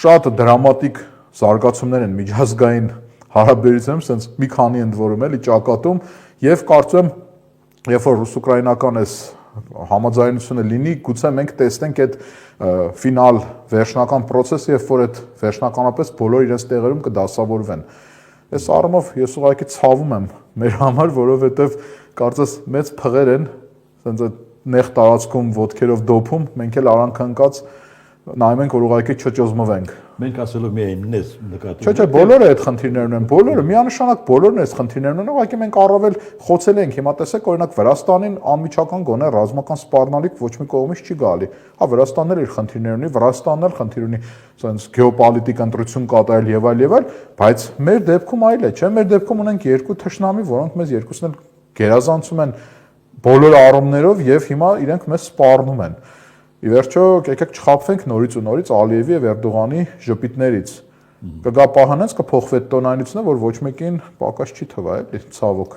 շատ դրամատիկ զարգացումներ են միջազգային հարաբերություններում, sense մի քանի ընդ որում էլի ճակատում եւ կարծում եմ, երբ որ ռուս-ուկրաինական այս համաձայնությունը լինի, գուցե մենք տեսնենք այդ ֆինալ վերջնական process-ը, երբ որ այդ վերջնականապես բոլոր իրենց տեղերում կդասավորվեն։ Այս առումով ես ուղղակի ցավում եմ մեր համար, որովհետեւ կարծես մեծ փղեր են, sense այդ նեղ տարածքում ոտքերով դոփում, մենք էլ արանք ընկած նայում ենք, որ ուղղակի չճոզմվենք։ Մենք ասելով միայն ես նկատում։ Չէ, բոլորը այդ խնդիրներն են, բոլորը, միանշանակ բոլորն այս խնդիրներն են, ուղղակի մենք առավել խոցել ենք, հիմա տեսեք, օրինակ Վրաստանին անմիջական գոնե ռազմական սպառնալիք ոչ մի կողմից չի գալի։ Հա, Վրաստանն էլ իր խնդիրներ ունի, Վրաստանն էլ խնդիր ունի, ասենց գեոպոլիտիկ ընտրություն կատարել եւ այլ, բայց մեր դեպքում այլ է, չէ՞, մեր դեպքում ունենք երկու թշնամի, որոնք մեզ երկուսն էլ գերազանցում են բոլոր առումներով եւ հիմա իրենք մեզ սպառնում են։ Ի վերջո, եկեք չխաբվենք նորից ու նորից Ալիևի եւ Էրդողանի ժպիտներից։ Կգա պահանց կփոխվի այդ տոնայնությունը, որ ոչ մեկին պակաս չի թվա, էլի, ցավոք։